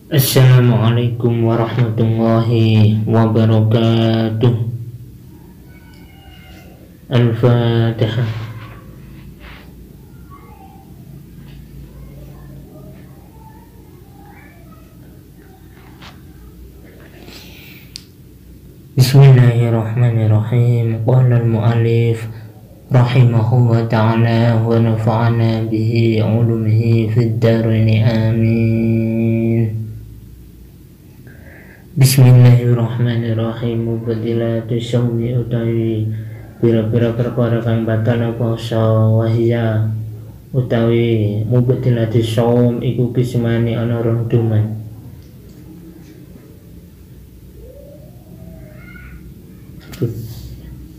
Assalamualaikum warahmatullahi wabarakatuh. Al-Fatihah. Bismillahirrahmanirrahim. Qala al-mu'allif rahimahullah ta'ala wa nafa'ana bihi ulumihi fid daraini amin. Bismillahirrahmanirrahim. Mubadilatu syawmi utawi pira-pira perkara kang batal poso, wahya utawi mubadilatu syawm iku kismani ana rong duman.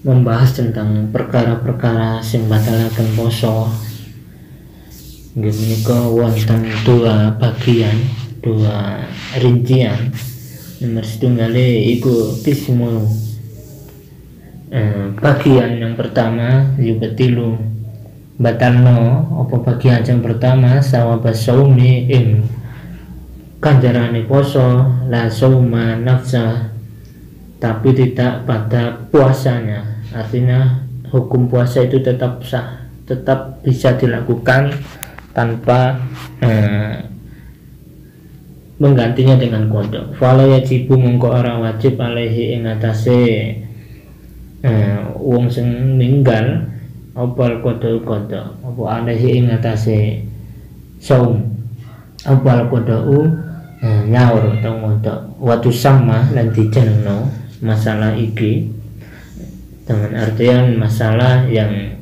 Membahas tentang perkara-perkara sing batalaken poso. Nggih menika wonten dua bagian, dua rincian. Nomor setunggalnya iku kismu bagian yang pertama yubatilu batalno apa bagian yang pertama sawaba saumi ing kanjarane poso la sauma nafsa, tapi tidak pada puasanya. Artinya hukum puasa itu tetap sah, tetap bisa dilakukan tanpa menggantinya dengan kodok. Fala yajibu mongko ora wajib alaihi ing atase wong sing ninggal opal kodok apa alaihi ing atase saum opal kodok nyaur atau ngodok watu sama lan dijenengno masalah iki dengan artian masalah yang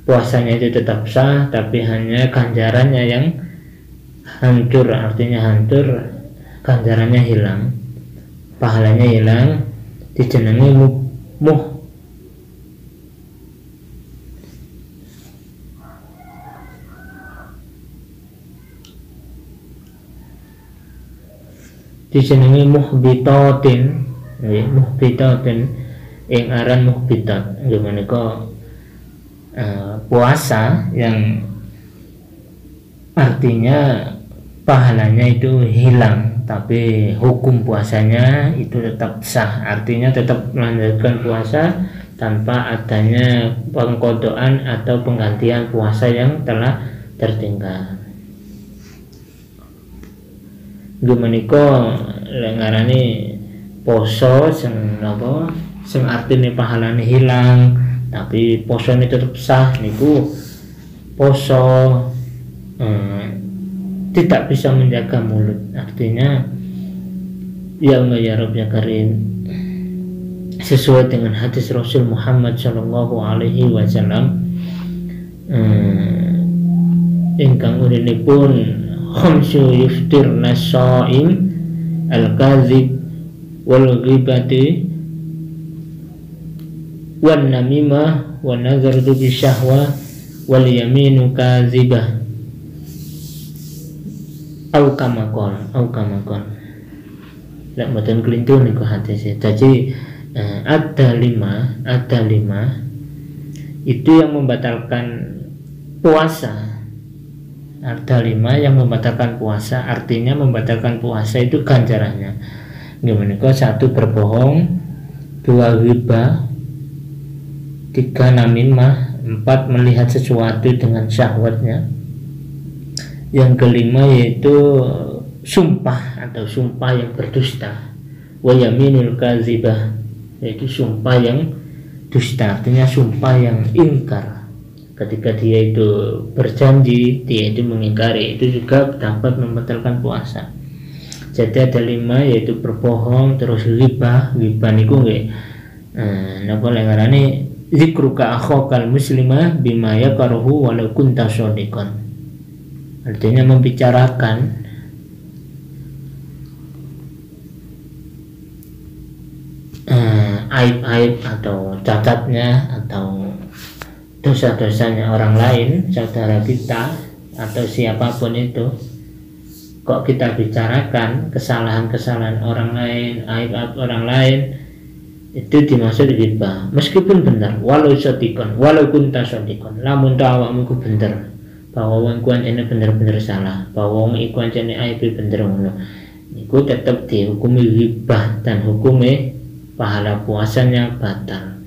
puasanya itu tetap sah tapi hanya ganjarannya yang hancur, artinya hancur, ganjarannya hilang, pahalanya hilang, dijenengi dijenengi muhbitatin, muhbitatin ing aran muhbitat. Gimana kok puasa yang artinya pahalanya itu hilang tapi hukum puasanya itu tetap sah, artinya tetap melanjutkan puasa tanpa adanya pengkodokan atau penggantian puasa yang telah tertinggal. Gimana ngarani poso sing apa sing artine pahalane hilang tapi poso ini tetap sah niku poso tidak bisa menjaga mulut, artinya ya Allah ya Rabb ya Karim, sesuai dengan hadis Rasul Muhammad Shallallahu Alaihi Wasallam ingkang urinipun khamsu yuftirna shaim al-kadzib wal ghibati wan namimah wa nazartu bi syahwa wal yaminu kadzibah au kamakon lek mboten kelintu niku hadis. Jadi ada lima itu yang membatalkan puasa. Ada 5 yang membatalkan puasa, artinya membatalkan puasa itu ganjarannya. Gimana kok? 1 berbohong, 2 ghibah, 3 namimah, 4 melihat sesuatu dengan syahwatnya. Yang kelima yaitu sumpah atau sumpah yang berdusta, wa yaminul kadzibah, yaitu sumpah yang dusta, artinya sumpah yang ingkar. Ketika dia itu berjanji, dia itu mengingkari, itu juga dapat membatalkan puasa. Jadi ada 5 yaitu berbohong, terus ghibah niku nggih napa lengarane zikruka akhokal muslimah bima yakrahu walau kunta shadiqan. Artinya membicarakan aib-aib atau cacatnya atau dosa-dosanya orang lain, saudara kita atau siapapun itu, kok kita bicarakan kesalahan-kesalahan orang lain, aib-aib orang lain, itu dimaksud ghibah. Meskipun benar, walau kunta shadiqan, lamun awakmu ku bener bahwa wong kuwi ini bener-bener salah, bahwa wong iku ancene aib bener ngono, iku tetap dihukumi hibah dan hukumi pahala puasanya batal.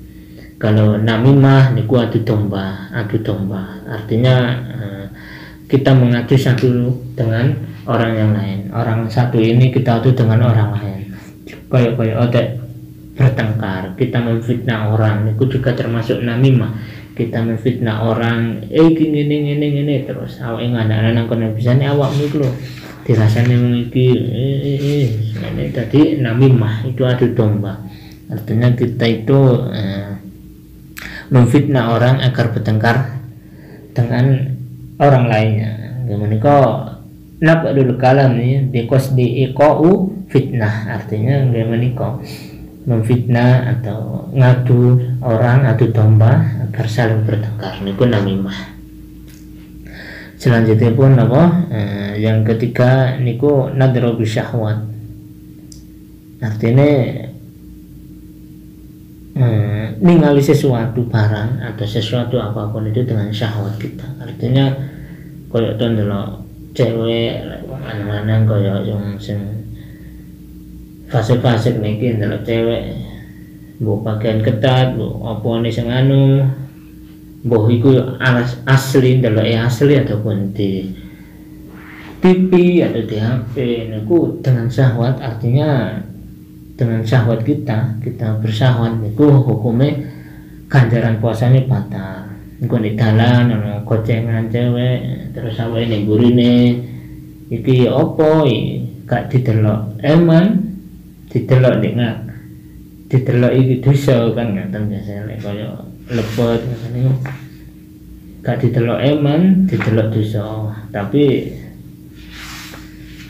Kalau namimah niku adu domba, artinya kita mengadu satu dengan orang yang lain, orang satu ini kita adu dengan orang lain, kayak ada bertengkar, kita memfitnah orang, itu juga termasuk namimah. Kita memfitnah orang, gini terus awak anak-anak nang kono bisane awakmu iku lho dirasane iki ini tadi namimah, itu adu domba. Artinya kita itu memfitnah orang agar bertengkar dengan orang lainnya. Menika napa dulu kalam nih because di iqa'u fitnah, artinya menika memfitnah atau ngadu orang, adu domba agar saling bertengkar, niku namimah. Selanjutnya pun yang ketiga niku nadru bisyahwat, artinya ningali sesuatu barang atau sesuatu apapun itu dengan syahwat kita. Artinya koyo to ndelok cewek lanang koyo yang sing fase-fase niki ndelok cewek mbok pakaian ketat, mbok opone sing anu, mbok iku asli ndelok asli ataupun di TV atau di HP niku dengan syahwat. Artinya dengan syahwat kita bersyahwat niku hukumnya ganjaran puasanya batal. Niku di dalan ana gocengan cewek terus awake ning burine iki opo gak didelok eman, didelok didelok iki dosa kan, ngaten biasa lek kaya lepet ngene gak didelok eman, didelok dosa. Tapi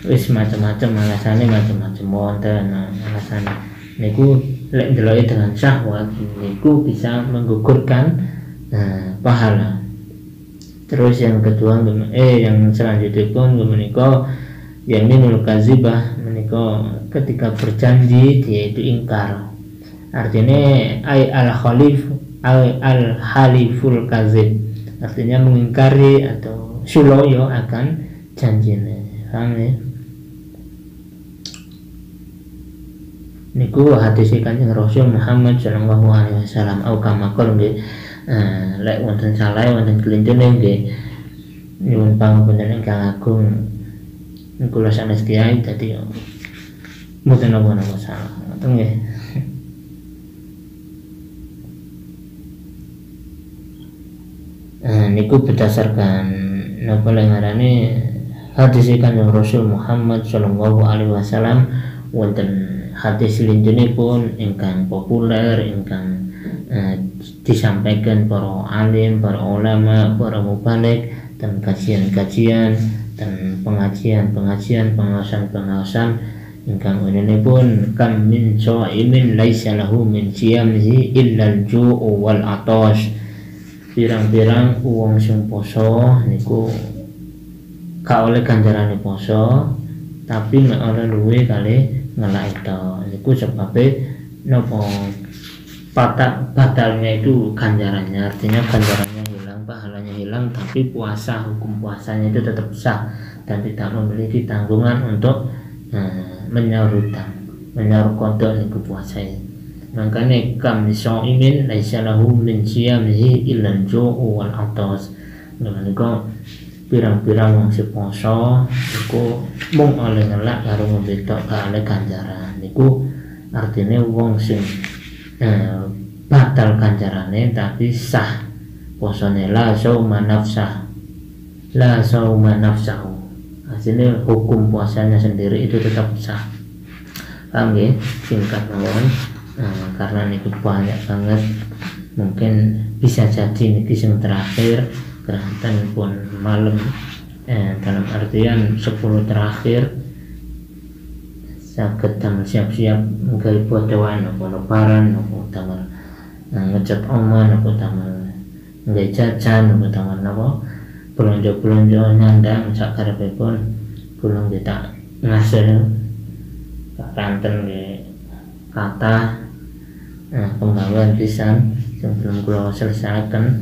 wis macam-macam alasannya, macam-macam wonten alasannya. Niku lek ndeloki dengan syahwat niku bisa menggugurkan pahala. Terus yang kedua yang selanjutnya pun menika yaminul kazibah, menika ketika berjanji dia itu ingkar. Artinya al haliful kazib, artinya mengingkari atau suloyo akan janjinya. Paham ya? Niku hadis Kanjeng Rasul Muhammad sallallahu alaihi wasallam au kama qol nggih. Lek wonten salah wonten kelintunan nggih nyuwun pangapunten ingkang agung. Kula sanes kiai dadi mboten napa-napa salah. Ngoten nggih. Niku berdasarkan napa lengarane hadis Kanjeng Rasul Muhammad sallallahu alaihi wasallam. Wonten hadis linjunipun ingkang populer, ingkang disampaikan para alim, para ulama, para mubaligh dan kajian-kajian dan pengajian-pengajian, pengawasan-pengawasan ingkang pun kam min shaimin laisa lahu min siyamihi illa al-ju'u wal atash. Pirang-pirang wong sing poso niku ka oleh ganjarane poso tapi nek ora luwe kali ngelak itu. Niku sebabnya nopo batalnya itu ganjarannya, artinya ganjarannya hilang, pahalanya hilang, tapi hukum puasanya itu tetap sah dan tidak memiliki tanggungan untuk menyaur hutang, menyaur kodok niku puasanya. Makanya kam shaimin laisa lahu min siyamihi illa al-ju'u wal atash. Niku pirang-pirang wong seposo niku mung oleh ngelak karo ngebetok kalih ganjaran. Niku artinya wong sing batal ganjarane tapi sah posone, la sauma nafsahu. Hasilnya hukum puasanya sendiri itu tetap sah. Paham ya? Singkat mawon. Karena niku banyak banget, mungkin bisa jadi niki sing terakhir kerahatan pun malam, dalam artian 10 terakhir saged damel siap-siap nggawe podoan apa lebaran apa damel ngecat oman apa damel nggawe jajan apa damel napa belanja-belanja nyandang sakarepipun kula tak ngasil ranten nggih kata penggawean pisan sing belum kula selesaikan.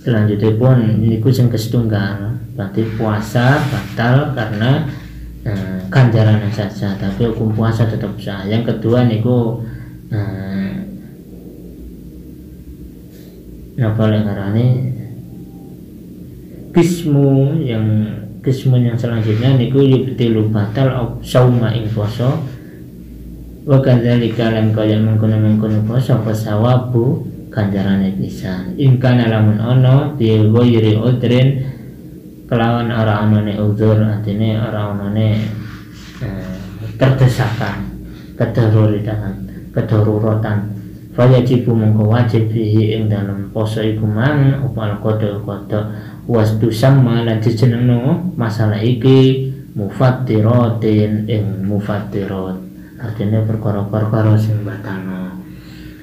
Selanjutnya pun niku sing setunggal, berarti puasa batal karena ganjarannya saja, tapi hukum puasa tetap sah. Yang kedua niku napa ngarani kismu yang selanjutnya niku yubtilu batal sauma ing poso wa kadzalika lan kaya mengkono poso pasawabu ganjarane pisan ingkang lamun ana bi ghairi udrin kelawan ora anane uzur, artine ora anane terdesakan kedaruratan fayajibu mengko wajib fihi ing dalam poso iku mang upal kodho wasdu sama lan dijenengno masalah iki mufattiratin ing mufattirat, artinya perkara-perkara sing batalno.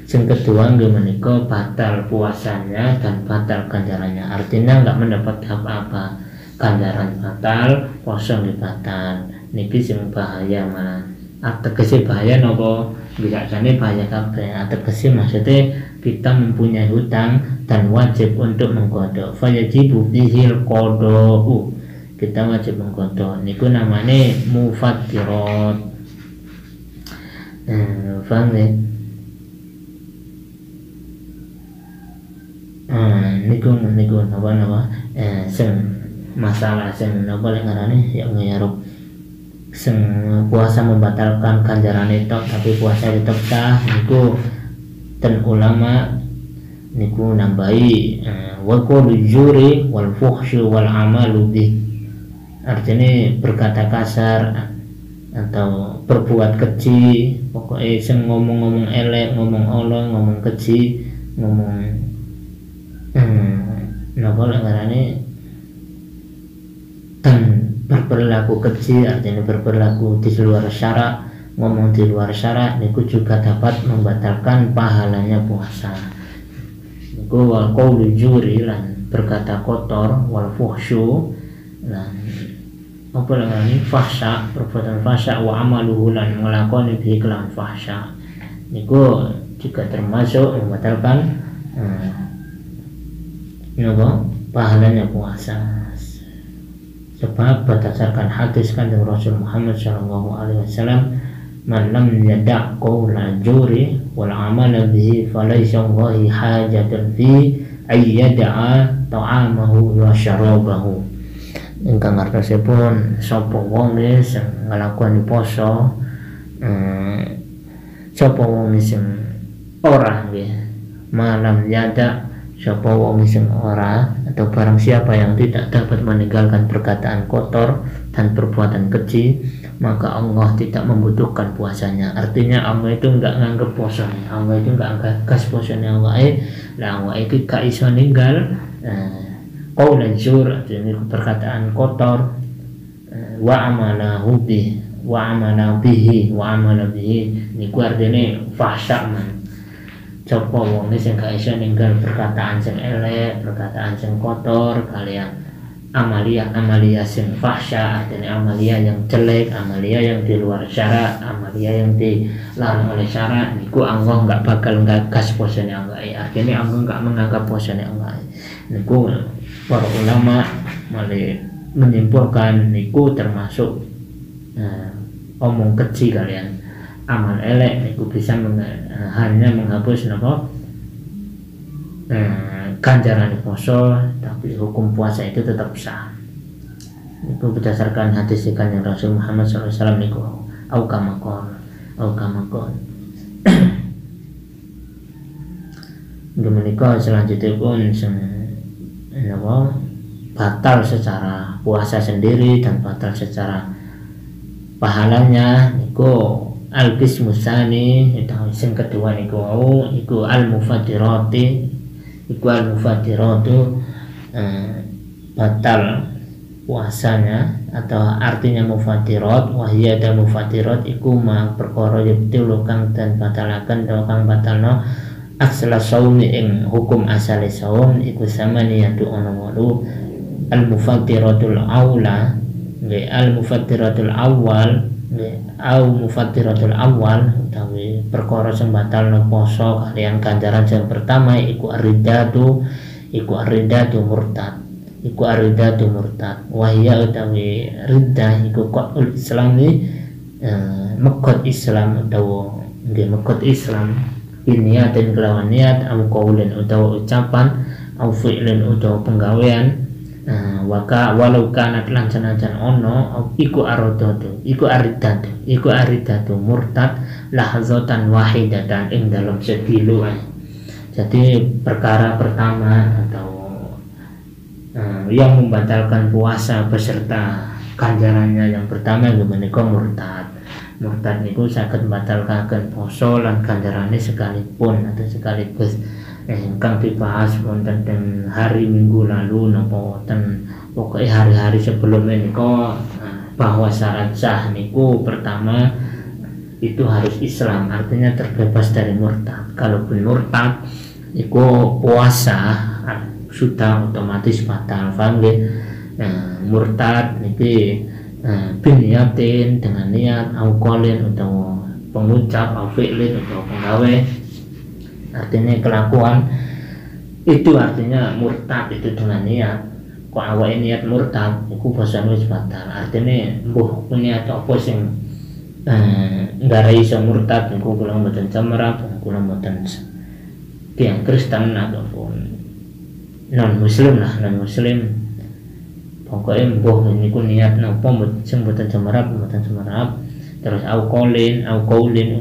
Yang kedua nggih menika batal puasanya dan batal ganjarannya, artinya nggak mendapat apa-apa, ganjaran batal, puasa nggih batal. Niki sing bahaya malah. Ategese bahaya napa? Biasane bahaya kabeh. Ategese maksudnya kita mempunyai hutang dan wajib untuk mengqadha. Fayajibu bihil qada'u. Kita wajib mengqadha. Niku namane mufattirat. Paham ya? Niku napa sing masalah sing napa lek ngarane ya ngarep sing puasa membatalkan ganjaran itu tapi puasa tetap sah niku dan ulama niku nambahi wa qulu juri wal fuhsyu wal amalu bih, artinya berkata kasar atau berbuat keji, pokoknya sing ngomong-ngomong elek, ngomong Allah, ngomong keji, ngomong napa ngarane dan berperilaku keji, artinya berperilaku di luar syarak, ngomong di luar syarak niku juga dapat membatalkan pahalanya puasa. Niku wal qaulu juri lan berkata kotor, wal fuhsyu lan apa ngarane fahsya, perbuatan fahsya, wa amaluhu lan nglakoni bi kelan fahsya niku juga termasuk membatalkan pahalanya puasa. Sebab berdasarkan hadis kanjeng Rasul Muhammad SAW, man lam yada' qawla juri wal amala bihi falaysa Allahi hajatun fi ayyada'a ta'amahu wa syarabahu. Ingkang artosipun sapa wong sing nglakoni poso, sapa wong sing ora nggih malam yada, sapa wong sing ora atau barang siapa yang tidak dapat meninggalkan perkataan kotor dan perbuatan keji, maka Allah tidak membutuhkan puasanya. Artinya Allah itu enggak nganggep puasanya, Allah itu enggak gas puasanya Allah lah itu gak iso ninggal qaulan zur, artinya perkataan kotor, wa amalahu bihi niku artinya fahsya man. Coba wong sing gak iso ninggal perkataan sing elek, perkataan sing kotor, kalian amalia sing fahsya, artinya amalia yang jelek, amalia yang di luar syarat, amalia yang dilarang oleh syarat, niku Allah nggak bakal gagas puasanya Allah. Artinya Allah nggak menganggap puasanya Allah. Niku para ulama malah menyimpulkan niku termasuk omong keji kalian. Amal elek niku bisa hanya menghapus ganjaran poso, tapi hukum puasa itu tetap sah. Itu berdasarkan hadis kanjeng Rasul Muhammad SAW niku au kamakon. Menika selanjutnya pun batal secara puasa sendiri dan batal secara pahalanya niku al-qismu tsani, itu yang kedua niku al-mufattirati, iku al-mufattiratu batal puasanya, atau artinya mufattirat wahya dan mufattirat iku ma perkara yubtilu kang dan batalaken kang batalno asal saumi ing hukum asal saum iku sama niyatu ono al-mufattiratul aula nggih al-mufattiratul awal au mufattiratul awal utawi perkara sing batalno poso kalian ganjaran yang pertama iku aridatu iku aridatu murtad, iku aridatu murtad. Wahya utawi riddah iku qul Islam mekot Islam utawa nggih mekot Islam niatin kelawan niat, au qaulin utawa ucapan, au fi'lin utawa penggawean. Walau kanat lan senajan ono iku aridatu murtad lahzatan wahidatan ing dalam sedilu. Jadi perkara pertama atau yang membatalkan puasa beserta ganjarannya yang pertama menika murtad. Murtad niku saged membatalkan poso lan ganjarane sekalipun atau sekaligus. Ingkang dibahas wonten ten hari Minggu lalu napa wonten pokoke hari-hari sebelum menika bahwa syarat sah niku pertama itu harus Islam, artinya terbebas dari murtad. Kalaupun murtad niku puasa sudah otomatis batal, paham nggih? Murtad niki biniatin dengan niat, au qaulin utawa pengucap, au fi'lin utawa penggawe, artinya kelakuan itu artinya murtad itu dengan niat. Kok awake niat murtad iku basane wis batal, artinya mbuh niat apa sing nggarai iso murtad niku kula mboten camrap, kula mboten tiyang Kristen ataupun non muslim lah, non muslim pokoknya mbuh niku niat napa sing mboten camrap, terus au qaulin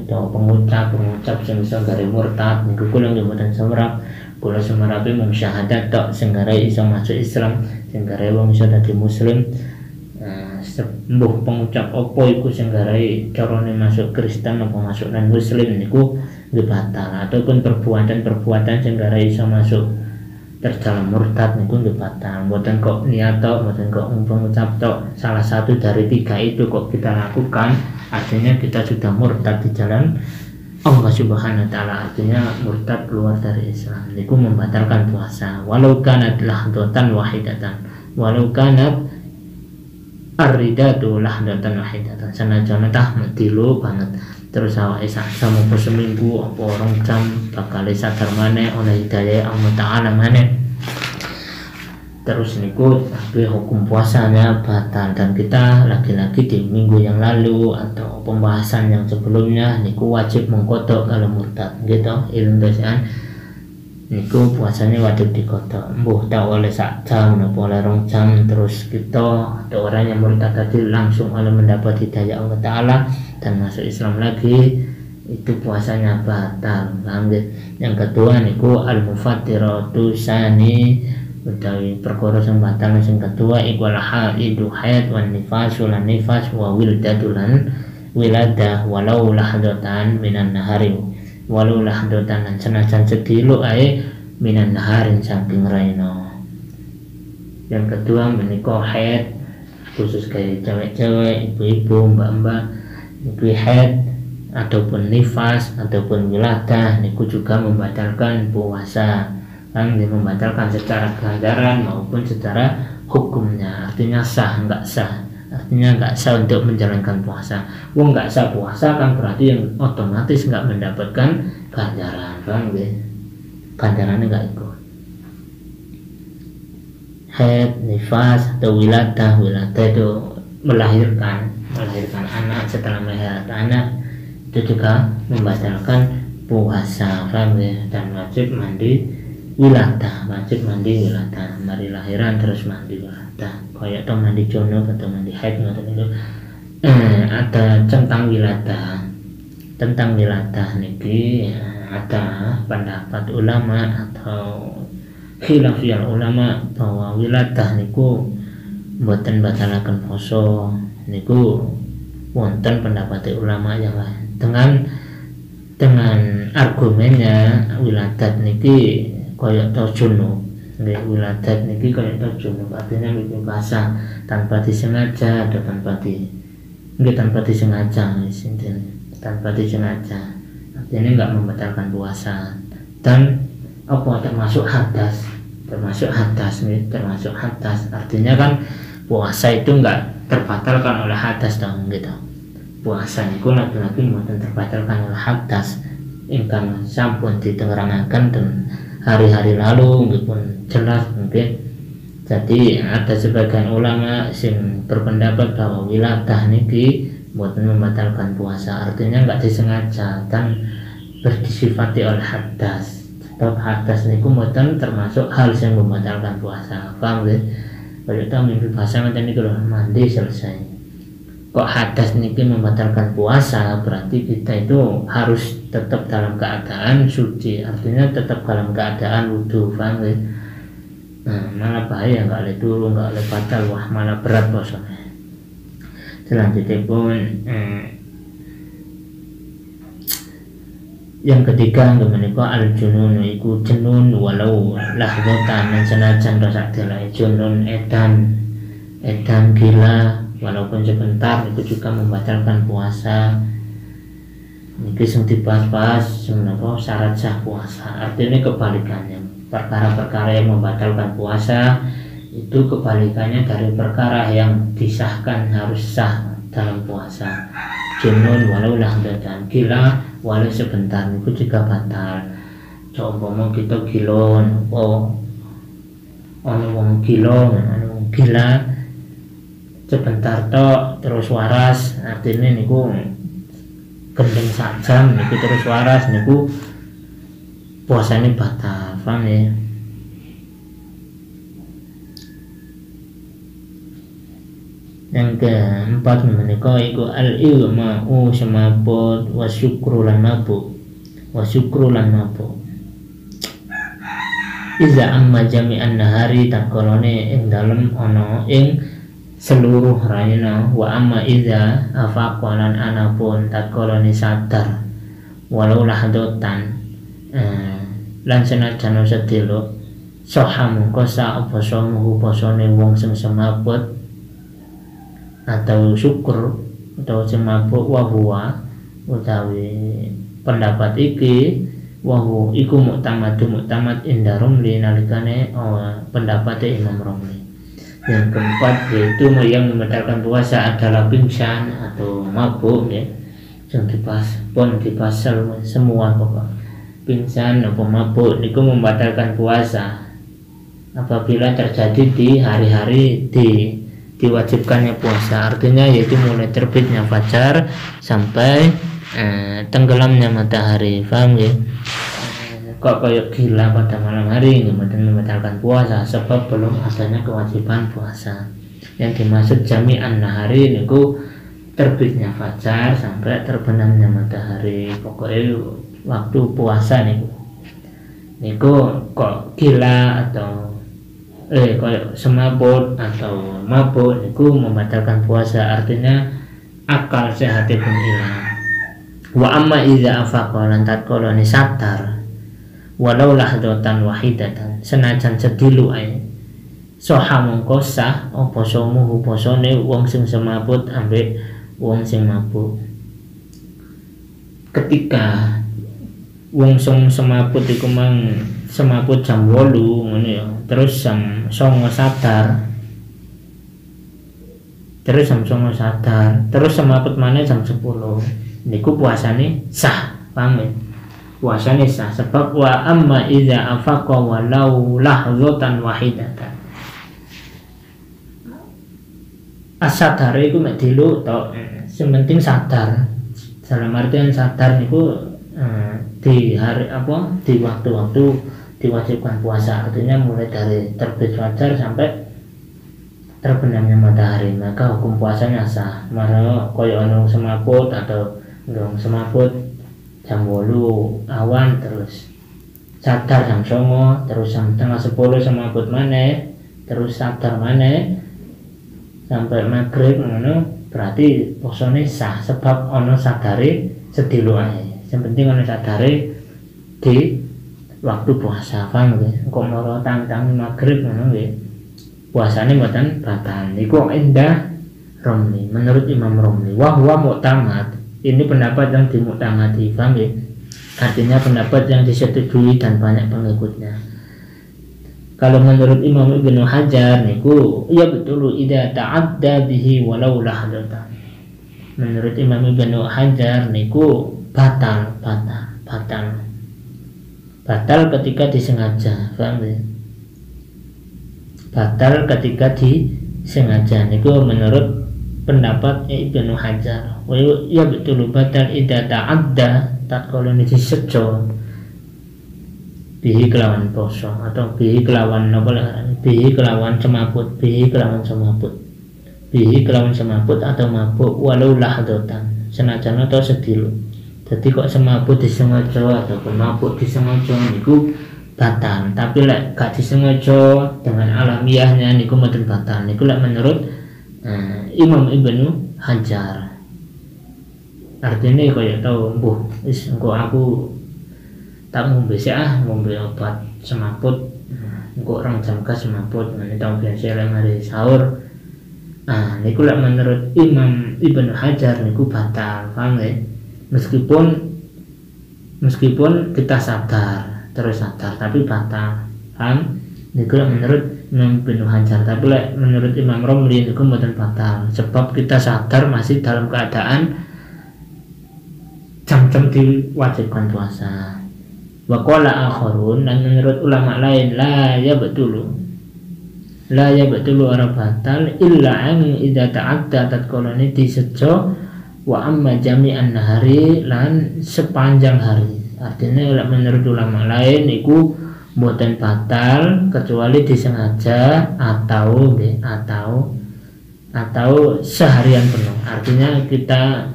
utawa pengucap sing iso nggarai murtad niku kula mboten camrap. Kula semarape mung syahadat tok sing nggarai iso masuk Islam, sing nggarai wong iso dadi muslim. Mbuh pengucap apa iku sing nggarai carane masuk Kristen apa masuk non muslim niku nggih batal, ataupun perbuatan sing nggarai iso masuk terdalam murtad niku nggih batal. Mboten kok niat tok, mboten kok pengucap tok, salah satu dari tiga itu kok kita lakukan, artinya kita sudah murtad di jalan Allah Subhanahu wa taala, artinya murtad keluar dari Islam. Niku membatalkan puasa walau kanat lahdatan wahidatan, walau kanat aridatu lahdatan wahidatan, sanajan tah metilu banget. Terus awake sak jam apa seminggu apa orang jam bakal sadar maneh oleh hidayah Allah taala maneh. Terus niku tapi hukum puasanya batal. Dan kita lagi-lagi di minggu yang lalu atau pembahasan yang sebelumnya niku wajib mengkodok kalau murtad gitu, ilmuwan niku puasanya wajib dikodok. Mbuh tak oleh sak jam napa oleh rong jam, terus kita atau orang yang murtad tadi langsung oleh mendapat hidayah Allah taala dan masuk Islam lagi, itu puasanya batal. Yang kedua niku al-mufattiratu sani, utawi perkara sing batal sing kedua iku al-haidu haid wan nifasu lan nifas wa wildadulan wiladah walau lahdatan minan nahari, walau lahdatan lan senajan sedilo ae minan naharin saking raino. Yang kedua menika haid, khusus kayak cewek-cewek, ibu-ibu, mbak-mbak niku haid ataupun nifas ataupun wiladah niku juga membatalkan puasa. Yang membatalkan secara ganjaran maupun secara hukumnya, artinya sah enggak sah, artinya enggak sah untuk menjalankan puasa. Wong enggak sah puasa kan berarti yang otomatis enggak mendapatkan ganjaran, kan nggih? Ganjarannya enggak ikut. Haid, nifas atau wiladah itu melahirkan anak, setelah melahirkan anak itu juga membatalkan puasa, kan nggih? Dan wajib mandi wiladah, wajib mandi wiladah, mari lahiran terus mandi wiladah, kayak to mandi junub atau mandi haid ngoten niku. Ada tentang wiladah niki ada pendapat ulama atau khilafiyah ulama bahwa wiladah niku mboten batalaken poso. Niku wonten pendapat ulama yang lain dengan argumennya wiladat niki koyok to junub, wiladat niki koyok to junub, artinya bikin basah tanpa disengaja atau tanpa disengaja, tanpa disengaja, artinya nggak membatalkan puasa. Dan apa termasuk hadas, artinya kan puasa itu nggak terbatalkan oleh hadas dong gitu. Puasa niku lagi-lagi mboten terbatalkan oleh hadas ingkang sampun diterangaken dan hari-hari lalu meskipun jelas mungkin. Jadi ada sebagian ulama yang berpendapat bahwa wiladah niki buatan membatalkan puasa, artinya nggak disengaja dan berdisifati oleh hadas. Sebab hadas niku buatan termasuk hal yang membatalkan puasa. Paham ya? Kalau kita mimpi basah macam ini kalau mandi selesai. Kok hadas niki membatalkan puasa, berarti kita itu harus tetap dalam keadaan suci, artinya tetap dalam keadaan wudhu. Paham ya? Nah, malah bahaya, nggak boleh dulu, nggak boleh batal, wah malah berat puasanya. Selanjutnya pun yang ketiga menika al junun iku jenun walau lahdotan senajan rasa delai junun edan gila walaupun sebentar itu juga membatalkan puasa. Niki sing dibahas sebenarnya syarat sah puasa, artinya kebalikannya. Perkara-perkara yang membatalkan puasa itu kebalikannya dari perkara yang disahkan harus sah dalam puasa. Junun walau lahdotan, gila walau sebentar itu juga batal. Coba kita gila, wong gila sebentar tok terus waras, artinya niku gendeng sak jam niku terus waras niku puasanya batal. Paham ya? Yang keempat menika iku al-ilma'u semaput wa syukru lan mabuk. Iza amma jami'an nahari takolone ing dalem ana ing seluruh raina wa amma iza afaqalan anapun takolone sadar walau lahdotan lan senajan sedelo soha mungko sa apa somuhu posone wong sing semaput atau syukur atau semaput wahwa utawi pendapat iki wahu iku muktamad indarum li nalikane pendapat Imam Romli. Yang keempat yaitu yang membatalkan puasa adalah pingsan atau mabuk ya, yang dibahas semua pokok. Pingsan atau mabuk itu membatalkan puasa apabila terjadi di hari-hari diwajibkannya puasa, artinya yaitu mulai terbitnya fajar sampai tenggelamnya matahari. Paham ya? Kok kayak gila pada malam hari kemudian membatalkan puasa sebab belum adanya kewajiban puasa. Yang dimaksud jami'an nahari itu terbitnya fajar sampai terbenamnya matahari, pokoknya waktu puasa niku kok gila atau kok semaput atau mabuk niku membatalkan puasa, artinya akal sehatipun hilang. Wa amma iza afaqa lan tatkolone sadar walau lahdotan wahidatan senajan sedilu ae soha mongko sah apa somuhu posone wong sing semaput ambek wong sing mabuk. Ketika wong sing semaput iku mang semaput jam 8 ngono ya, terus jam 09 sadar. Terus jam 09 sadar, terus semaput maneh jam 10. Niku puasane sah, paham ya? Puasane sah sebab wa amma iza afaqa walau lahzatan wahidatan. Asadare iku mek dilu tok, sementing sadar. Dalam artian sadar niku di hari di waktu-waktu diwajibkan puasa, artinya mulai dari terbit fajar sampai terbenamnya matahari, maka hukum puasanya sah. Mara koyo ono semaput atau ndong semaput jam 8 awan terus sadar jam 09 terus jam 9:30 semaput maneh terus sadar maneh sampai maghrib ngono, berarti posone sah sebab ono sadare sedilo ae. Yang penting ono sadare di waktu puasa. Paham nggih? Kok moro tang-tang maghrib ngono nggih. Puasane mboten batal. Iku indah Romli, menurut Imam Romli. Wa huwa mu'tamad. Ini pendapat yang dimuktamadi. Paham nggih? Artinya pendapat yang disetujui dan banyak pengikutnya. Kalau menurut Imam Ibnu Hajar niku ya betul idza ta'adda bihi walau lahdatan. Menurut Imam Ibnu Hajar niku batal. Batal ketika disengaja, paham ya? Batal ketika disengaja niku menurut pendapat Ibnu Hajar. Ya betul, batal idza ta'adda tatkala disejo bihi kelawan poso atau bihi kelawan bihi kelawan semaput, bihi kelawan semaput atau mabuk walau lahdotan senajan atau sedilo. Jadi kok semaput disengaja ataupun mabuk disengaja niku batal, tapi lek gak disengaja dengan alamiahnya niku mboten batal. Niku lek menurut Imam Ibnu Hajar. Artinya kaya tau mbuh wis engko aku tak ngombe sik ngombe obat semaput engko orang jam ke semaput ngene tau biasa lek mari sahur. Niku lek menurut Imam Ibnu Hajar niku batal, paham ya? Meskipun kita sadar tapi batal, paham? Niku menurut Imam Ibnu Hajar. Tapi menurut Imam Romli niku mboten batal, sebab kita sadar masih dalam keadaan jam-jam diwajibkan puasa. Wa qala akharun, dan menurut ulama lain la ya betul ora batal illa an idza ta'adda tatkala disejo wa amma jami'an nahari lan sepanjang hari. Artinya menurut ulama lain itu mboten batal kecuali disengaja atau seharian penuh. Artinya kita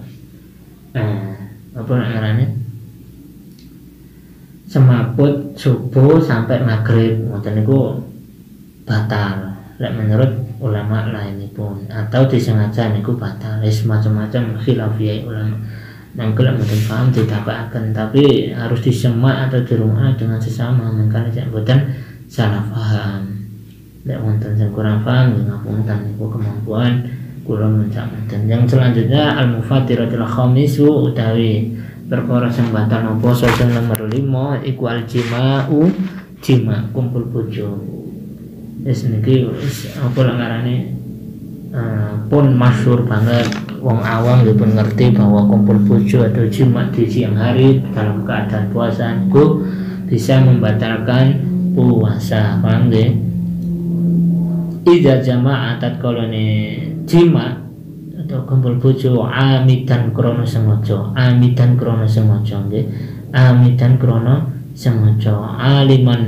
apa namanya semaput subuh sampai maghrib ngoten niku batal menurut ulama lain pun, atau disengaja niku batal. Macam-macam khilafiyah ulama. Mangke lek mboten paham didapataken, tapi harus disemak atau di rumah dengan sesama, mangkane sak mboten salah paham. Lek wonten sing kurang paham ngapunten niku kemampuan kula mencak mboten. Yang selanjutnya al-mufattiratul khamisu utawi perkara sing batal poso sing nomor 5 iku al-jima'u, jima kumpul bojo. Wis niki apa lek ngarane pun masyhur banget, wong awam pun ngerti bahwa kumpul bojo atau jima di siang hari dalam keadaan puasa itu bisa membatalkan puasa, paham nggih? Idza jama'at kolone jima atau kumpul bojo amidan krana sengaja, nggih. Amidan krana sengaja, aliman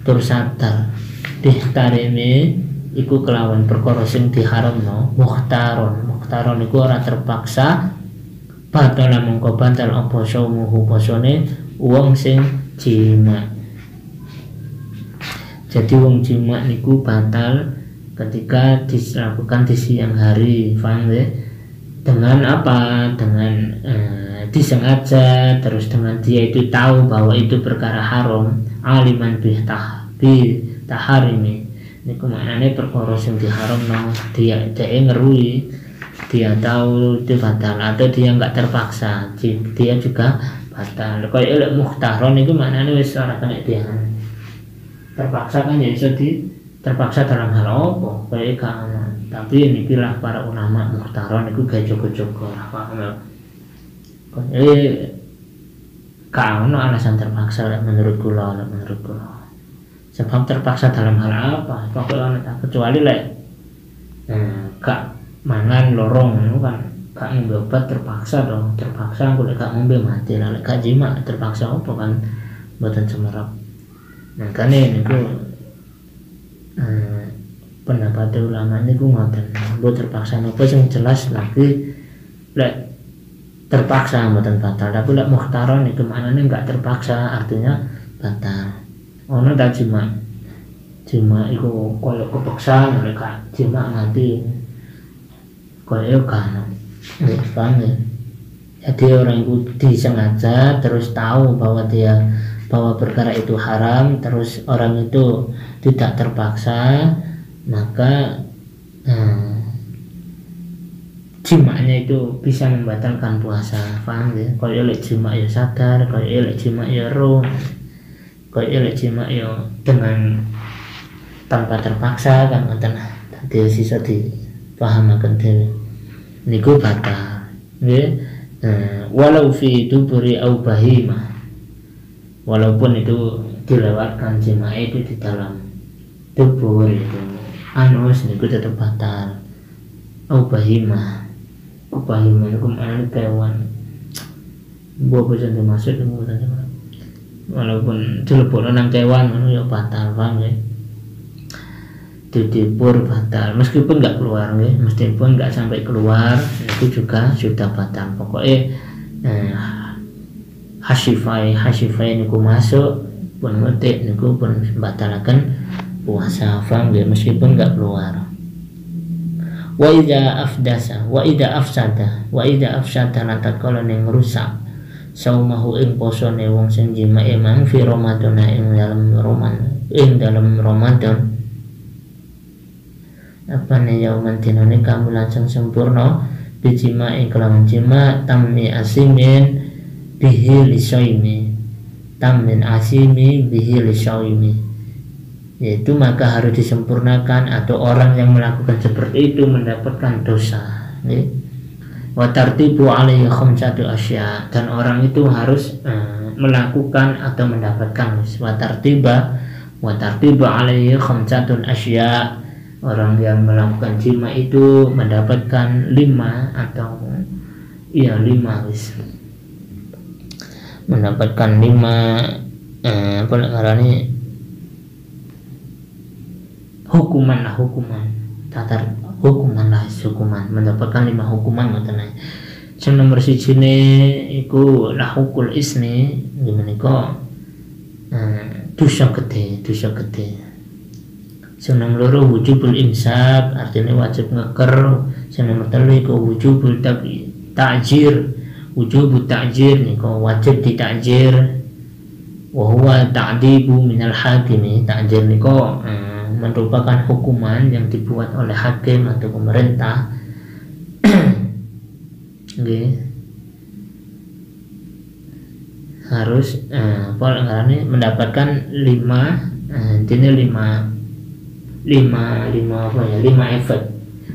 tur sadar dihtarime iku kelawan perkara sing diharamno, mukhtaron iku ora terpaksa, batal mongko batal apa saumuhu posone wong sing jima. Jadi wong jima niku batal ketika dilakukan di siang hari, paham ya? Dengan apa? Dengan disengaja, terus dengan dia itu tahu bahwa itu perkara haram, aliman bih taharimi niku maknane perkara sing diharamno, dia ngerui, dia tahu itu batal, atau dia enggak terpaksa, dia juga batal. Kaya elek mukhtaron niku maknane wis ora kena dia terpaksa kan, ya iso terpaksa dalam hal apa kaya kan. Tapi niki lah para ulama mukhtaron niku gawe jogo-jogo ora paham. Kaya ono alasan terpaksa menurut kula. Sebab terpaksa dalam hal apa? Pokoknya kecuali gak mangan lorong itu kan, gak ngombe obat terpaksa dong, terpaksa aku gak ngombe mati lah, gak jima terpaksa apa kan, mboten semerap. Nah kan ini pendapat ulama ini ngoten, mbok terpaksa apa sing jelas lagi terpaksa mboten batal, tapi mukhtaron itu maknanya enggak terpaksa, artinya batal. Ono tak jima iku koyo kepeksa mereka jima nanti koyo kan paham ya? Jadi orang itu disengaja terus tahu bahwa perkara itu haram, terus orang itu tidak terpaksa, maka jimanya itu bisa membatalkan puasa, paham ya? Koyo lek jima ya sadar, koyo lek jima ya roh, koyo lek jima yo dengan tanpa terpaksa kan ngoten. Dadi sisa dipahamaken dhewe niku batal nggih. Walau fi duburi au bahimah, walaupun itu dilewatkan jima itu di dalam tubuh itu anus itu tetap batal. Bahimah itu mana kewan buah bosan termasuk walaupun dilebur nang kewan itu ya batal, paham ya, didibur batal meskipun nggak keluar ya, meskipun nggak sampai keluar itu juga sudah batal. Pokoknya hasifai niku masuk pun mutik niku pun batalkan puasa, paham ya, meskipun nggak keluar. Wa idza afsada lantat kala ning rusak saumahu ing posone wong sing jima emang fi Ramadan ing dalam Ramadan apa nih yauman dinane kamu langsung sempurna bijima ing kelawan jima tammi asimin bihi lisaimi yaitu maka harus disempurnakan atau orang yang melakukan seperti itu mendapatkan dosa. Wa tartibu alaihi khamsatu asya, dan orang itu harus melakukan atau mendapatkan wa tartiba alaihi khamsatun asya, orang yang melakukan jima itu mendapatkan 5 atau iya 5 mendapatkan 5 apa ngarani hukuman mendapatkan 5 hukuman ngoten ae. Sing nomor 1 iku lahukul ismi gimana kok dosa gede. Sing nomor 2 wujubul imsak, artinya wajib ngeker. Sing nomor 3 iku wujubul ta'jir, wujubut ta'jir niku wajib ditakjir. Wa huwa ta'dibu minal hakimi, ta'jir niku merupakan hukuman yang dibuat oleh hakim atau pemerintah. Okay. Harus mendapatkan 5 efek.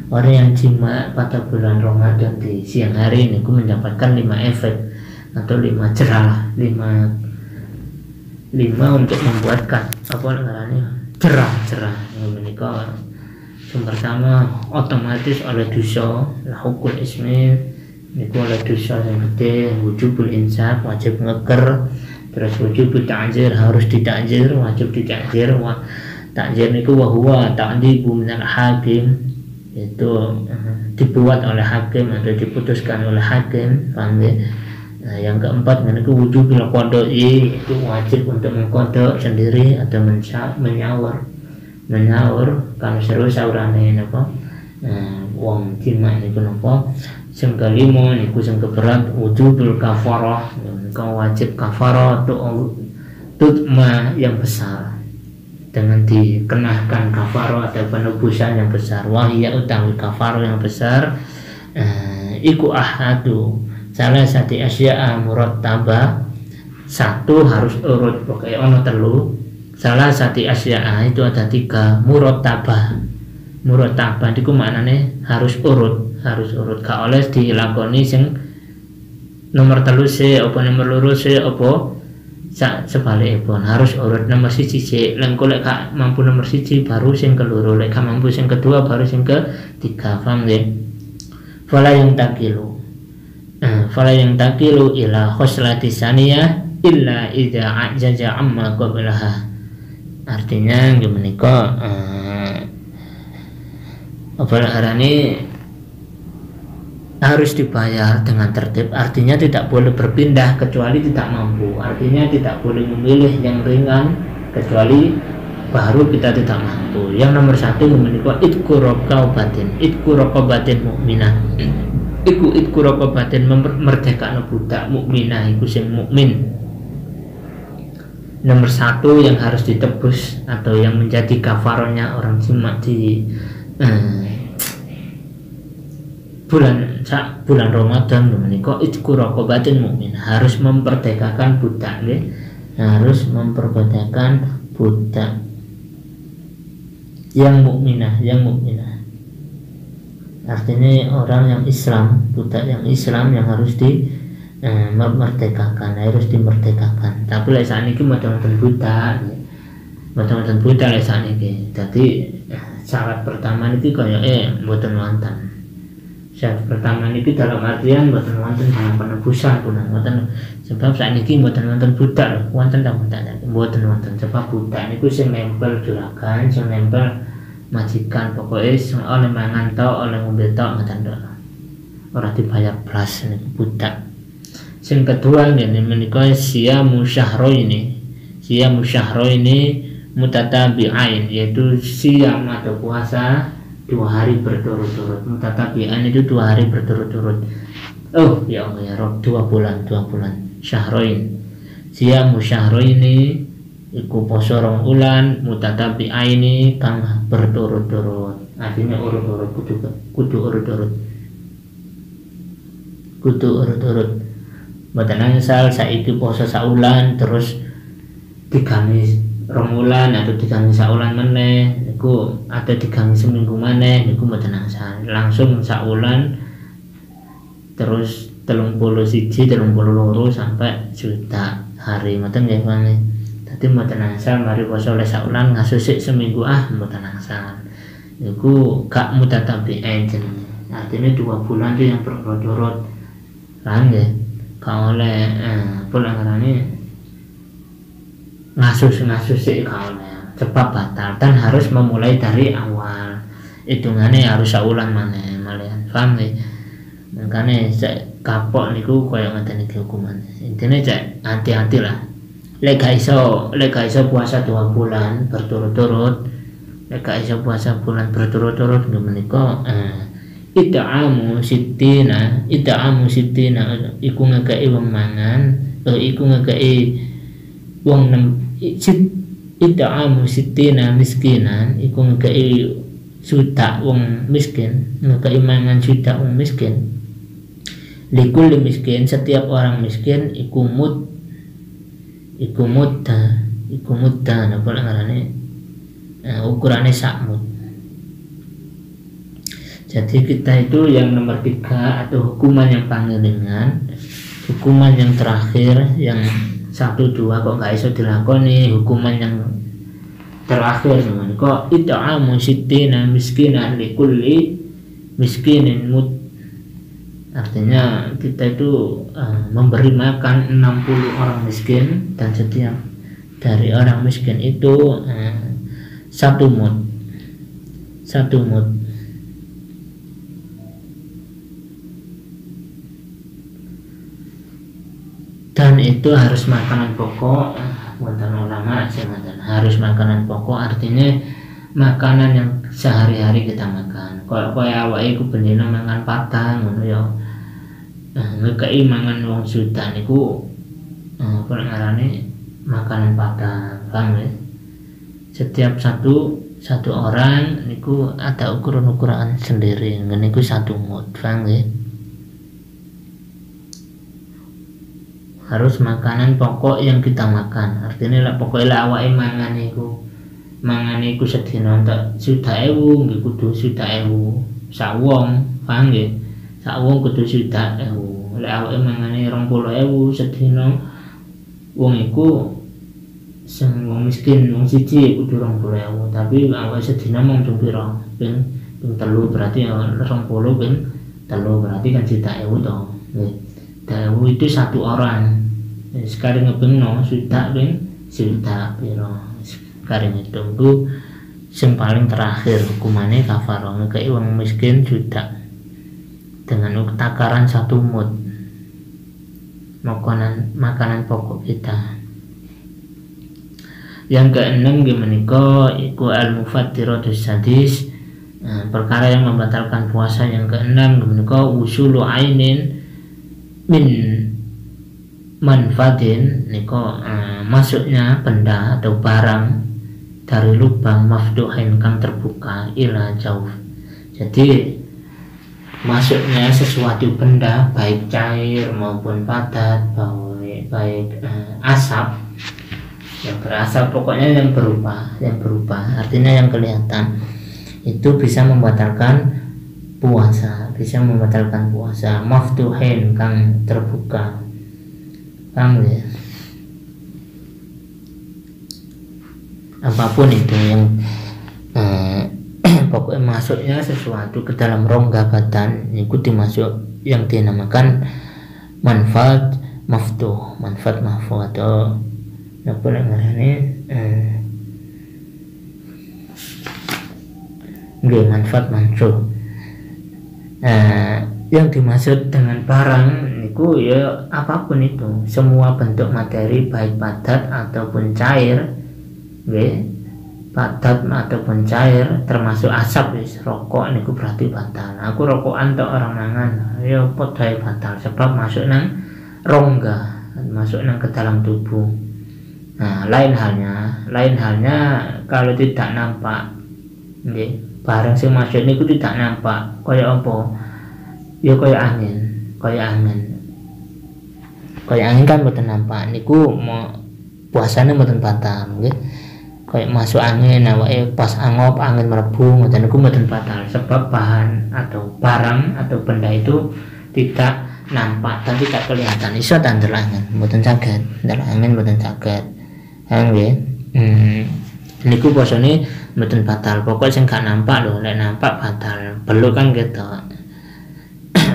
Orang yang jima pada bulan Ramadan di siang hari ini mendapatkan 5 efek atau 5 cerah, 5 untuk membuatkan cerah menikah. Yang pertama otomatis oleh dosa lahukul ismi niku oleh dosa yang gede, wujubul insaf wajib ngeker, terus wujubul ta'jir harus ditakjir, wajib ditakjir. Takjir niku wa huwa ta'dibu minal hakim, itu dibuat oleh hakim atau diputuskan oleh hakim, paham ya? Nah, yang keempat niku wujubul qada'i, itu wajib untuk mengkodok sendiri atau menyawur kalau seru saurane napa wong jima niku napa. Sing kelima niku sing keberat wujubul kafarah, kau wajib kafarah tutma yang besar dengan dikenakan kafarah atau penebusan yang besar. Wahia utawi kafarah yang besar iku ahadu salah satu asya'a murattabah, satu harus urut, pokoknya ono telu. Salah satu asya'a itu ada 3 murattabah itu maknanya harus urut gak oleh dilakoni sing nomor 3 se apa nomor 2 se apa sebaliknya pun harus urut. Nomor 1 se lengko lek gak mampu nomor 1 baru sing keloro, lek gak mampu sing kedua baru sing ketiga, paham ya? Fala yang takilu ila khoslati saniyah illa idza ajaja amma qablaha. Artinya gimana kok harus dibayar dengan tertib, artinya tidak boleh berpindah kecuali tidak mampu, artinya tidak boleh memilih yang ringan kecuali baru kita tidak mampu. Yang nomor 1 gimana itku rokobatin mukminah, itku rokobatin merdeka budak mukminah iku sing mukmin. Nomor 1 yang harus ditebus atau yang menjadi kafaronya orang jima di bulan Ramadan menika itku rokobatin mukmin, harus memperdekakan budak ya. Harus memperdekakan budak yang mukminah. Artinya orang yang Islam, budak yang Islam yang harus memerdekakan, harus dimerdekakan. Tapi lek sakniki mboten buta, mboten buta lek sakniki. Dadi syarat pertama niki kaya mboten wonten. Syarat pertama niki dalam artian mboten wonten penebusan pun wonten, sebab sakniki mboten wonten buta, wonten ta mboten wonten. Sebab buta niku sing nempel juragan, sing nempel majikan, pokoknya oleh mangan tok, oleh ngombe tok ngoten tok. Ora dibayar blas niku budak. Sing kedua ngene menika siyamu syahraini. Siyamu syahraini mutatabi'ain, yaitu siam atau puasa 2 hari berturut-turut. Mutatabi'ain itu 2 hari berturut-turut. Oh ya Allah ya Rabb, 2 bulan. Syahrain. Siyamu syahraini iku poso 2 bulan mutatabi'aini kang berturut-turut. Artinya urut-urut, kudu urut-urut. Mboten angsal saiki poso saulan terus diganti 2 bulan atau diganti saulan meneh niku, atau diganti seminggu meneh niku mboten angsal. Langsung saulan terus 31 32 sampai juta hari ngoten nggih Bang. Dadi mboten angsal mari poso oleh saulan ngasusik seminggu mboten angsal. Niku gak mutatabi'ain jenenge. Artinya 2 bulan itu yang berturut-turut. Paham nggih? Gak oleh pulanganane ngasus-ngasusik gak oleh. Sebab batal dan harus memulai dari awal. Hitungannya harus saulan maneh malian. Paham nggih? Makane cek kapok niku kaya ngoten iki hukumane. Intine cek hati-hati lah. Lek gak iso puasa 2 bulan berturut-turut, lek gak iso puasa bulan berturut-turut nggih menika it'amu sittina iku ngekei wong mangan, iku ngekei wong it'amu sittina miskinan, iku ngekei juta wong miskin, ngekei mangan juta wong miskin. Likul miskin, setiap orang miskin iku mudda napa ngarane ukurane sak mud. Jadi kita itu yang nomor 3 atau hukuman yang paling ringan, hukuman yang terakhir yang 1 2 kok gak iso dilakoni, hukuman yang terakhir kok it'amu sittina miskinan likulli miskinin mud. Artinya kita itu memberi makan 60 orang miskin, dan setiap dari orang miskin itu 1 mud. Dan itu harus makanan pokok. Wonten ulama harus makanan pokok, artinya makanan yang sehari-hari kita makan. Kaya awake iku bendina mangan padang ngono ya. Ngekei mangan wong juta niku apa ngarane makanan padang, paham ya? Setiap satu orang niku ada ukuran-ukuran sendiri, niku 1 mud, paham ya? Harus makanan pokok yang kita makan. Artinya lah pokoknya lah awake mangan iku sedina entek 1.000 nggih kudu 1.000 sak wong, paham nggih? Sak wong kudu 1.000. Lek awake mangane 20.000 sedina, wong iku sing wong miskin wong siji kudu 20.000, tapi awake sedina mung pira? Ping 3 berarti 20 ping 3 berarti kan 1.000 to. Nggih. Dawu itu 1 orang. Sekarang ngepengno sudah ping sudah piro. Sekarang itu yang paling terakhir hukumannya kafarah, ngekei wong miskin juta dengan takaran 1 mud makanan pokok kita. Yang ke-6 menika iku al-mufattiratus sadis, perkara yang membatalkan puasa. Yang ke-6 menika usulu ainin min manfatin, niko masuknya benda atau barang dari lubang mafduhin kang terbuka ila jauh. Jadi masuknya sesuatu benda baik cair maupun padat, baik asap yang berasap, pokoknya yang berubah artinya yang kelihatan, itu bisa membatalkan puasa, maftuhin kang terbuka. paham ya? Apapun itu yang pokoknya masuknya sesuatu ke dalam rongga badan itu dimasuk yang dinamakan manfaat maftuh atau apa namanya manfaat mansuh. Yang dimaksud dengan barang itu ya apapun itu, semua bentuk materi baik padat ataupun cair, padat ataupun cair termasuk asap rokok niku berarti batal. Aku rokokan tok orang mangan ya padha batal sebab masuk nang rongga, masuk nang ke dalam tubuh. Nah, lain halnya kalau tidak nampak, barang sing masuk niku tidak nampak, kaya apa? Ya kaya angin kan mboten nampak, niku mau puasane mboten batal, nggih. Kaya masuk angin awake pas angop angin mlebu ngoten niku mboten batal sebab bahan atau barang atau benda itu tidak nampak dan tidak kelihatan. Iso ta ndelok angin mboten saged, ndelok angin mboten saged. Nggih. Niku posone mboten batal. Pokok sing gak nampak lho, nek nampak batal. Beluk kan ketok.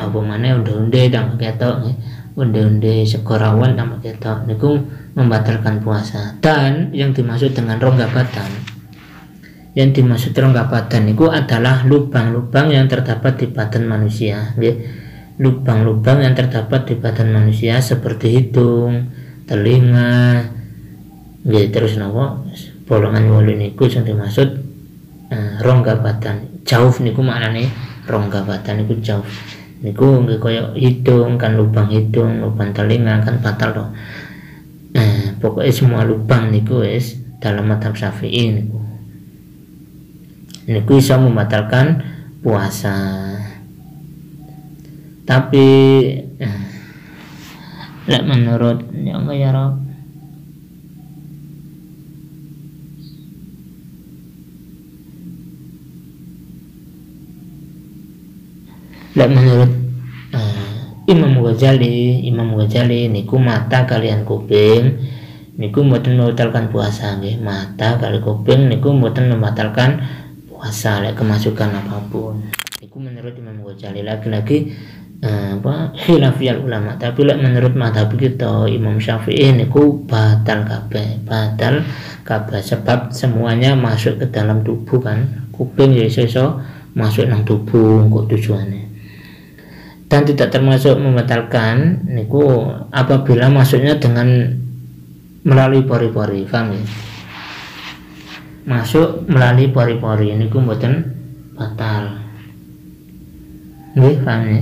Apa maneh unde-unde tambah ketok nggih. Unde-unde sekorawan tambah ketok. Niku membatalkan puasa. Dan yang dimaksud dengan rongga badan, yang dimaksud rongga badan itu adalah lubang-lubang yang terdapat di badan manusia, nggih. Lubang-lubang yang terdapat di badan manusia seperti hidung, telinga, nggih, terus napa bolongan wolu niku sing dimaksud rongga badan. Jauh niku maknane rongga badan niku jauh. Niku nggih kaya hidung kan, lubang hidung, lubang telinga kan batal to. Pokoknya semua lubang niku wis dalam mazhab Syafi'i niku bisa membatalkan puasa. Tapi lek menurut ya enggak ya Rob, lek menurut Imam Ghazali niku mata kalian kuping niku mboten membatalkan puasa nggih. Mata kali kuping niku mboten membatalkan puasa lek kemasukan apapun. Niku menurut Imam Ghazali. Lagi-lagi khilafiyal ulama. Tapi lek menurut mazhab kita Imam Syafi'i niku batal kabeh sebab semuanya masuk ke dalam tubuh kan. Kuping ya iso masuk nang tubuh kok tujuannya. Dan tidak termasuk membatalkan niku apabila masuknya dengan melalui pori-pori, paham ya? Masuk melalui pori-pori niku mboten batal. Nggih, paham ya?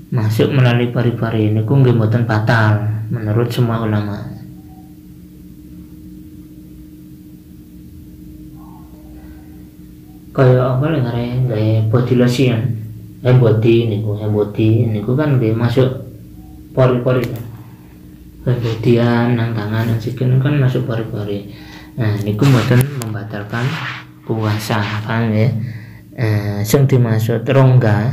Masuk melalui pori-pori niku nggih mboten batal menurut semua ulama. Kaya apa nggih body lotion. Body niku kan nggih masuk pori-pori kan. Kemudian nang tangan nang sikil kan masuk pori-pori. Nah, niku mboten membatalkan puasa, paham ya? Sing dimaksud rongga,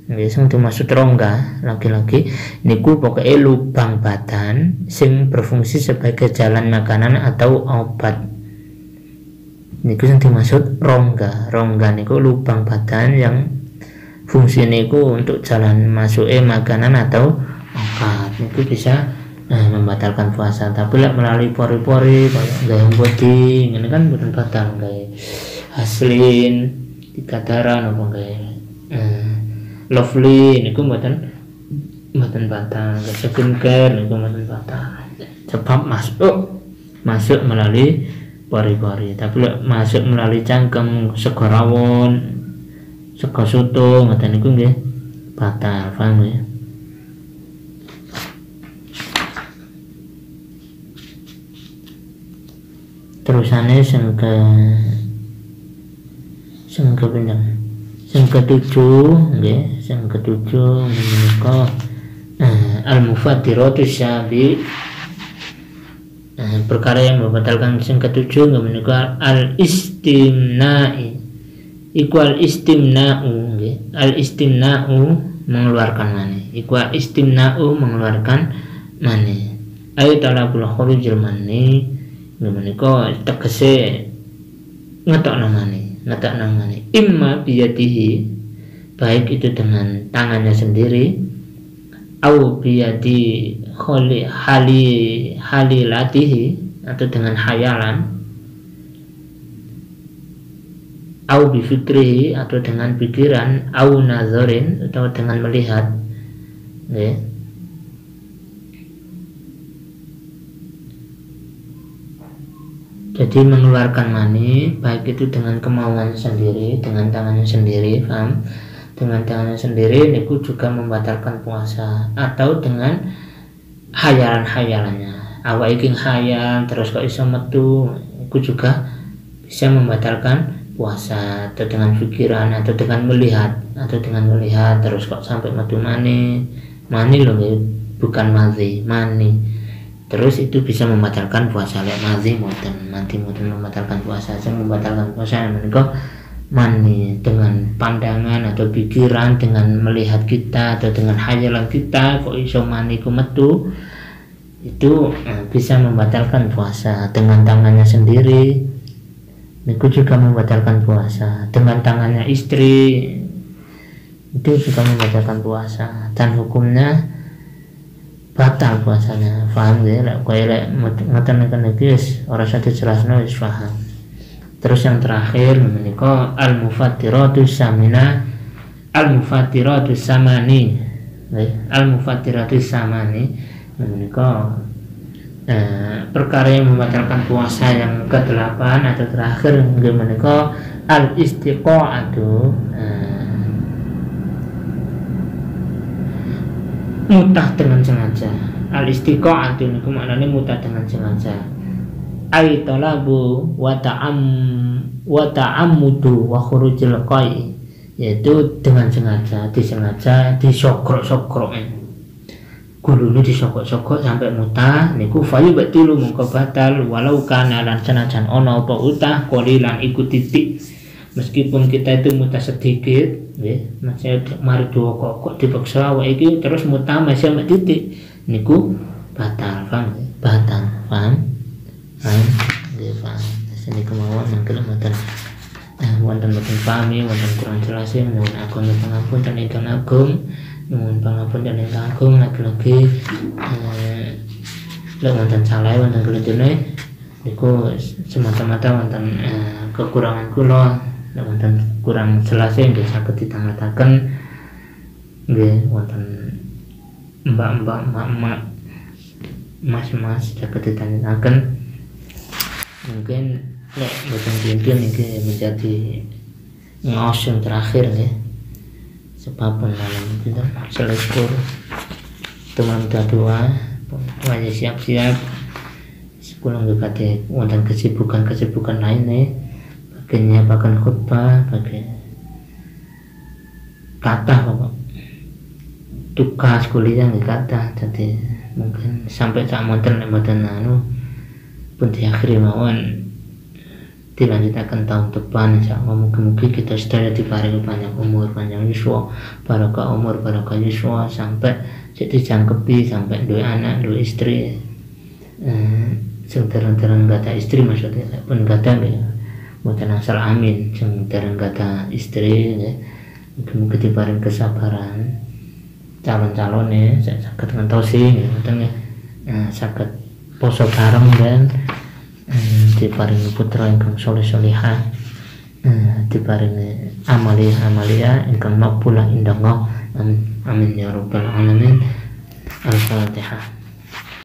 nggih sing dimaksud rongga lagi-lagi niku pokoknya lubang badan sing berfungsi sebagai jalan makanan atau obat. Niku sing dimaksud rongga. Rongga niku lubang badan yang fungsi niku untuk jalan masuknya makanan atau obat. Niku bisa membatalkan puasa. Tapi lek melalui pori-pori kayak gaya body ini kan bukan batal, kayak haslin tiga darah apa kayak lovely niku bukan batal. Kayak skincare niku bukan batal sebab masuk melalui pori-pori. Tapi lek masuk melalui cangkem, segorawon, sego soto ngoten niku nggih batal, paham ya? Terusane sing ketujuh nggih, sing ketujuh menika al-mufattiratu syabi, perkara yang membatalkan sing ketujuh menika al-istimna'i. Iku al-istimna'u nggih. Al-istimna'u mengeluarkan mani. Iku al-istimna'u mengeluarkan mani. Ayo talabul khurujil mani menika tegese ngetokno mani imma biyadihi, baik itu dengan tangannya sendiri, au biyadi halilatihi, atau dengan hayalan, au bifikrihi, atau dengan pikiran, au nazarin, atau dengan melihat, ya. Jadi mengeluarkan mani baik itu dengan kemauan sendiri, dengan tangannya sendiri, paham? Dengan tangannya sendiri niku juga membatalkan puasa, atau dengan hayalan-hayalannya. Awak iki hayal terus kok iso metu, niku juga bisa membatalkan puasa, atau dengan pikiran, atau dengan melihat, terus kok sampai metu mani loh, bukan mazi, mani. Terus itu bisa membatalkan puasa. Lek mazi mboten membatalkan puasa. Yang membatalkan puasa menika mani dengan pandangan atau pikiran, dengan melihat kita atau dengan hayalan kita kok iso mani ku metu, itu bisa membatalkan puasa. Dengan tangannya sendiri niku juga membatalkan puasa. Dengan tangannya istri itu juga membatalkan puasa, dan hukumnya batal puasanya. Paham ya? Lek kowe lek ngoten-ngoten iki wis ora usah dijelasno, wis paham. Terus yang terakhir menika al-mufattiratus samani. Al-mufattiratus samani menika perkara yang membatalkan puasa yang ke-8 atau terakhir nggih menika al-istiqa'atu, mutah dengan sengaja. Al-istiqa'atu niku maknane mutah dengan sengaja. Ai talabu wa ta'ammudu wa khurujil qai, yaitu dengan sengaja, disogrok-sogrok. Gulune disogok-sogok sampai mutah niku fayu batilu mongko batal, walau kana lan senajan ana apa utah qalilan iku titik. Meskipun kita itu mutah sedikit, nggih, masih mari kok dipaksa awake iki terus mutah masih mek titik, niku batal, paham? Paham? Nggih, paham. Sini kemauan mangkel mboten wonten pahami, wonten kurang jelas, nuwun agung pangapunten ingkang agung, lagi-lagi lek wonten salah wonten kelintune niku semata-mata wonten kekurangan kula. Wonten kurang jelas nggih saged ditangetaken, nggih wonten mbak-mbak, mak-mak, mas-mas saged ditangetaken. Mungkin nek boten dinten iki menjadi ngaos yang terakhir nggih. Sebab malam kita selesai teman doa, wajah siap-siap sebelum dekati wonten kesibukan lainnya. Bagiannya bahkan khutbah, bagian kata pokok tugas kuliah nggih kata, jadi mungkin sampai sak monten pun diakhiri mawon dilanjutaken tahun depan insyaallah. Mugi-mugi kita sedaya diparingi panjang umur, panjang yuswa, barokah umur, barokah yuswa, sampai jadi jangkepi, sampai duwe anak, duwe istri, sing terang-terang gak ada istri, maksudnya pun gak ada nggih. Mboten asal amin sing dereng kata istri, ya. Mugi-mugi diparing kesabaran calon-calone saged ngentosi ngoten ya, saged poso bareng dan diparingi putra ingkang saleh-salihah, diparingi amalia ingkang maqbulah indallah. Amin ya rabbal alamin. Al-Fatihah.